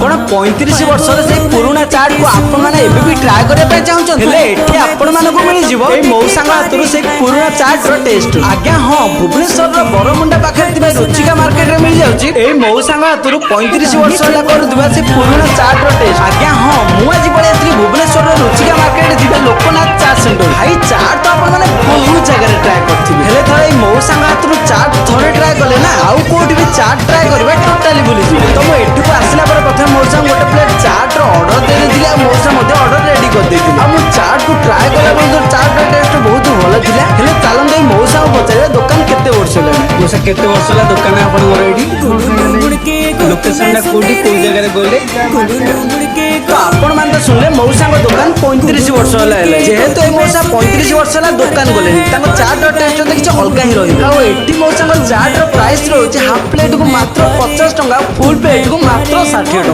आपण 35 वर्षर से पुराना चाट को आपण माने एबे भी ट्राई करे पे चाहछन हेले एठी आपण माने को मिल जिवो ए मौसांग हातरु से पुराना चाट रो टेस्ट आज्ञा हां भुवनेश्वर रो बरमुंडा पाखे तिबे रुचिका मार्केट रे मिल जाउची ए मौसांग हातरु 35 वर्ष ला कर दिबा से पुराना चाट रो टेस्ट आज्ञा हां मु आज पळे आथि भुवनेश्वर रो रुचिका मार्केट रे जिबे लोकनाथ चाट सेंटर हाई चाट तो आपण माने बहुत जगह रे ट्राई करथिबे हेले थरे ए मौसांग हातरु चाट थरे ट्राई करले ना आउ कोठी भी चाट ट्राई करबे टोटली भूली जिवे तो मु एठी को आसला पर प्रथम मौसांग गोटे प्लेट चाट रो ऑर्डर दे दिले आ मौसा मध्ये ऑर्डर रेडी कर देथिले आ मु चाट को ट्राई करला पर चाट रो टेस्ट बहुत भलो थिला हेले चालन दे मौसा पचारे दुकान केते वर्ष लागला मौसा केते वर्ष ला दुकान आपण मोर एठी लोकेशन ना कोठी कोई जगह रे गोले तो आपण मान तो सुनले मौसा को दुकान 35 वर्ष होला हेले जेहेतु ए मौसा 35 वर्ष ला दुकान गोले ताको चाट रो टेस्ट देखि अलगा ही रही आ एठी मौसा को चाट रो प्राइस रहउची हाफ प्लेट को मात्र 50 टंका फुल प्लेट को मात्र 60 टंका।